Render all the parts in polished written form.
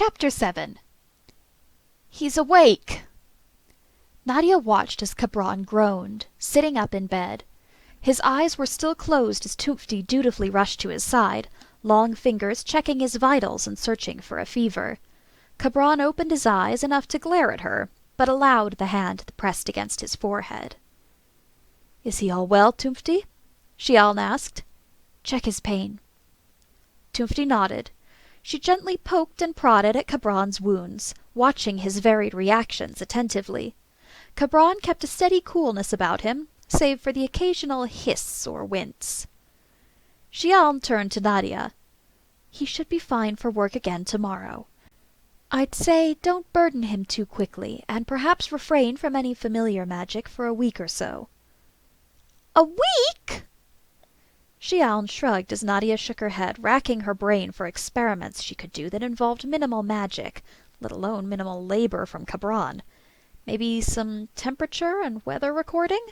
Chapter 7. He's awake! Nadia watched as Cabron groaned, sitting up in bed. His eyes were still closed as Toofty dutifully rushed to his side, long fingers checking his vitals and searching for a fever. Cabron opened his eyes enough to glare at her, but allowed the hand pressed against his forehead. "Is he all well, Toofty?" Shialn asked. "Check his pain." Toofty nodded. She gently poked and prodded at Cabron's wounds, watching his varied reactions attentively. Cabron kept a steady coolness about him, save for the occasional hiss or wince. Shialn turned to Nadia. "He should be fine for work again tomorrow. I'd say don't burden him too quickly, and perhaps refrain from any familiar magic for a week or so." "A week?" Shialn shrugged as Nadia shook her head, racking her brain for experiments she could do that involved minimal magic, let alone minimal labor from Cabron. Maybe some temperature and weather recording?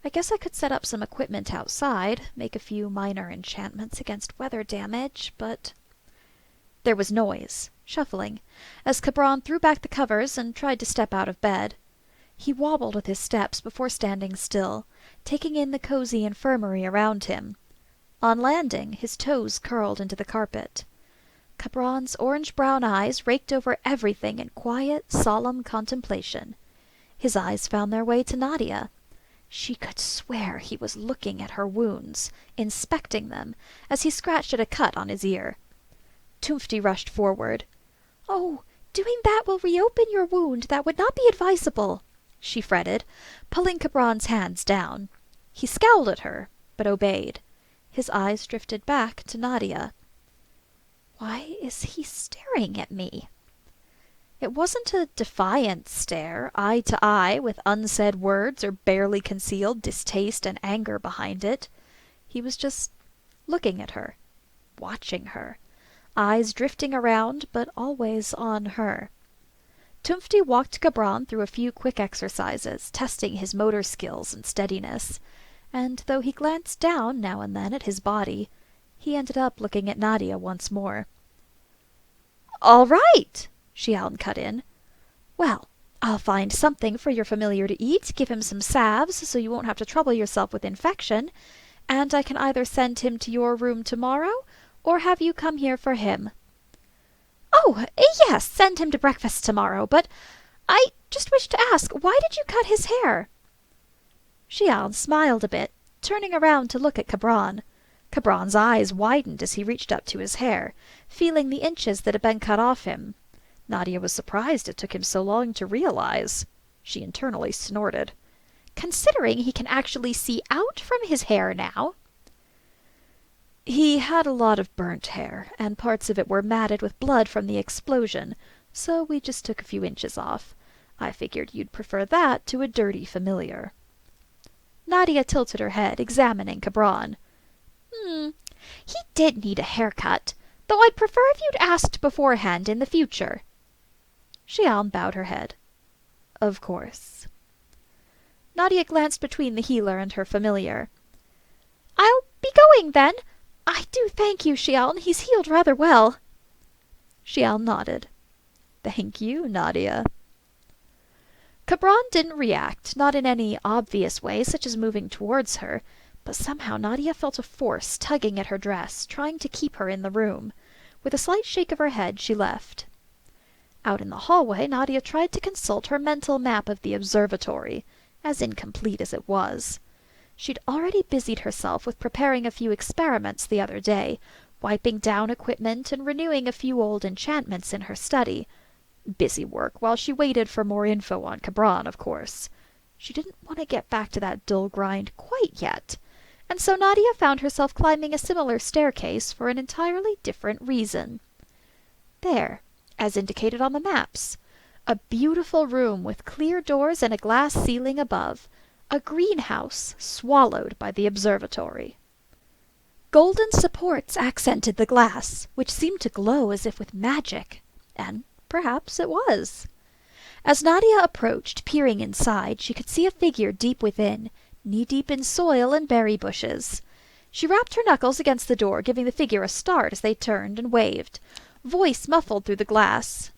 I guess I could set up some equipment outside, make a few minor enchantments against weather damage, but... There was noise, shuffling, as Cabron threw back the covers and tried to step out of bed. He wobbled with his steps before standing still, taking in the cozy infirmary around him. On landing, his toes curled into the carpet. Cabron's orange-brown eyes raked over everything in quiet, solemn contemplation. His eyes found their way to Nadia. She could swear he was looking at her wounds, inspecting them, as he scratched at a cut on his ear. Toofty rushed forward. "Oh, doing that will reopen your wound. That would not be advisable," she fretted, pulling Cabron's hands down. He scowled at her, but obeyed. His eyes drifted back to Nadia. "Why is he staring at me?" It wasn't a defiant stare, eye to eye, with unsaid words or barely concealed distaste and anger behind it. He was just looking at her, watching her, eyes drifting around, but always on her. Toofty walked Cabron through a few quick exercises, testing his motor skills and steadiness, and though he glanced down now and then at his body, he ended up looking at Nadia once more. "All right!" Shialn cut in. "Well, I'll find something for your familiar to eat, give him some salves so you won't have to trouble yourself with infection, and I can either send him to your room tomorrow, or have you come here for him." "Oh, yes, send him to breakfast tomorrow, but I just wish to ask, why did you cut his hair?" Shialn smiled a bit, turning around to look at Cabron. Cabron's eyes widened as he reached up to his hair, feeling the inches that had been cut off him. Nadia was surprised it took him so long to realize. She internally snorted. "Considering he can actually see out from his hair now." "He had a lot of burnt hair, and parts of it were matted with blood from the explosion, so we just took a few inches off. I figured you'd prefer that to a dirty familiar." Nadia tilted her head, examining Cabron. He did need a haircut, though I'd prefer if you'd asked beforehand in the future." Shialn bowed her head. "Of course." Nadia glanced between the healer and her familiar. "I'll be going, then. I do thank you, Shialn. He's healed rather well." Shialn nodded. "Thank you, Nadia." Cabron didn't react, not in any obvious way, such as moving towards her, but somehow Nadia felt a force tugging at her dress, trying to keep her in the room. With a slight shake of her head, she left. Out in the hallway, Nadia tried to consult her mental map of the observatory, as incomplete as it was. She'd already busied herself with preparing a few experiments the other day, wiping down equipment and renewing a few old enchantments in her study. Busy work while she waited for more info on Cabron, of course. She didn't want to get back to that dull grind quite yet, and so Nadia found herself climbing a similar staircase for an entirely different reason. There, as indicated on the maps, a beautiful room with clear doors and a glass ceiling above, a greenhouse swallowed by the observatory. Golden supports accented the glass, which seemed to glow as if with magic, and perhaps it was. As Nadia approached, peering inside, she could see a figure deep within, knee-deep in soil and berry bushes. She rapped her knuckles against the door, giving the figure a start as they turned and waved. voice muffled through the glass.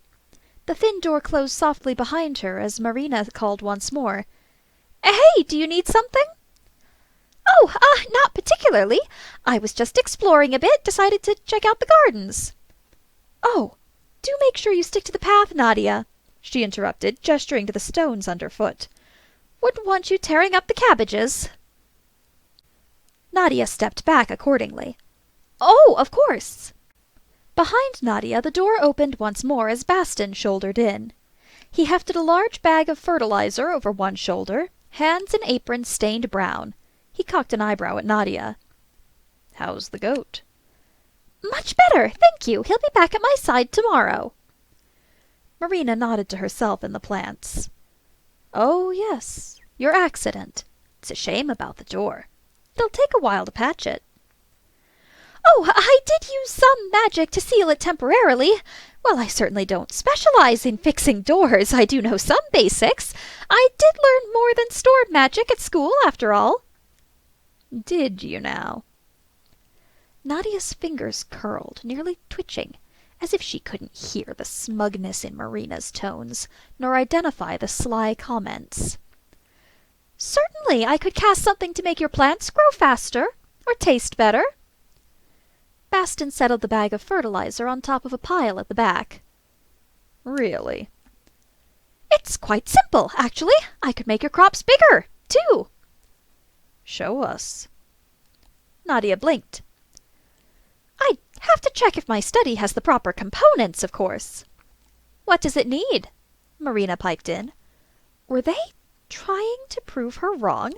The thin door closed softly behind her as Marina called once more. "Hey, do you need something?" "Oh, not particularly. I was just exploring a bit, decided to check out the gardens." "Oh, do make sure you stick to the path, Nadia," she interrupted, gesturing to the stones underfoot. "Wouldn't want you tearing up the cabbages." Nadia stepped back accordingly. "Oh, of course." Behind Nadia the door opened once more as Baston shouldered in. He hefted a large bag of fertilizer over one shoulder, hands and apron stained brown. He cocked an eyebrow at Nadia. "How's the goat?" "Much better, thank you. He'll be back at my side tomorrow." Marina nodded to herself and the plants. "Oh, yes, your accident. It's a shame about the door. It'll take a while to patch it." "Oh, I did use some magic to seal it temporarily. Well, I certainly don't specialize in fixing doors. I do know some basics. I did learn more than sword magic at school, after all." "Did you now?" Nadia's fingers curled, nearly twitching, as if she couldn't hear the smugness in Marina's tones, nor identify the sly comments. "Certainly, I could cast something to make your plants grow faster, or taste better." Baston settled the bag of fertilizer on top of a pile at the back. "Really?" "It's quite simple, actually. I could make your crops bigger, too." "Show us." Nadia blinked. "I'd have to check if my study has the proper components, of course." "What does it need?" Marina piped in. Were they trying to prove her wrong?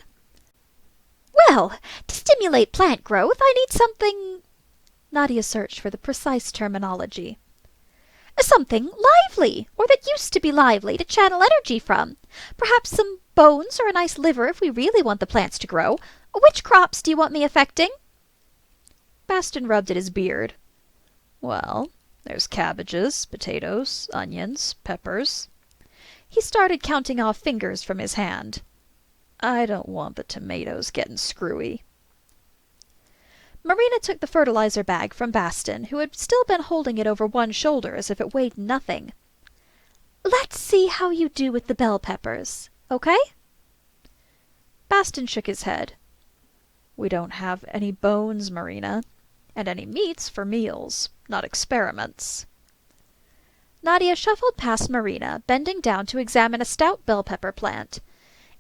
"Well, to stimulate plant growth, I need something—" Nadia searched for the precise terminology. "Something lively, or that used to be lively, to channel energy from. Perhaps some bones or a nice liver if we really want the plants to grow. Which crops do you want me affecting?" Baston rubbed at his beard. "Well, there's cabbages, potatoes, onions, peppers." He started counting off fingers from his hand. "I don't want the tomatoes getting screwy." Marina took the fertilizer bag from Baston, who had still been holding it over one shoulder as if it weighed nothing. "Let's see how you do with the bell peppers, okay?" Baston shook his head. "We don't have any bones, Marina, and any meats for meals, not experiments." Nadia shuffled past Marina, bending down to examine a stout bell pepper plant.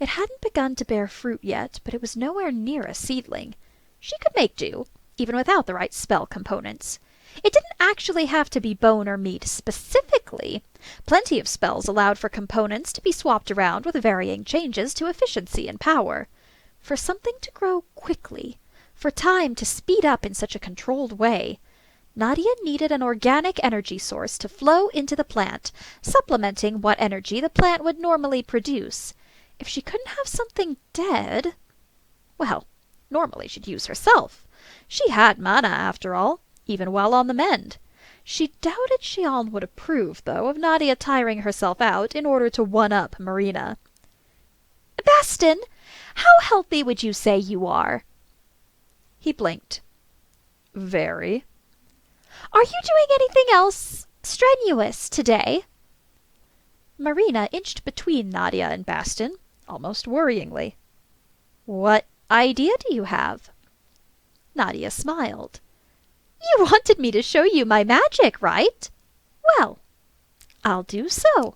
It hadn't begun to bear fruit yet, but it was nowhere near a seedling. She could make do, even without the right spell components. It didn't actually have to be bone or meat specifically. Plenty of spells allowed for components to be swapped around with varying changes to efficiency and power. For something to grow quickly, for time to speed up in such a controlled way, Nadia needed an organic energy source to flow into the plant, supplementing what energy the plant would normally produce. If she couldn't have something dead, well, normally she'd use herself. She had mana, after all, even while on the mend. She doubted Xian would approve, though, of Nadia tiring herself out in order to one-up Marina. "Baston, how healthy would you say you are?" He blinked. "Very." "Are you doing anything else strenuous today?" Marina inched between Nadia and Baston, almost worryingly. "What idea do you have?" Nadia smiled. "You wanted me to show you my magic, right? Well, I'll do so."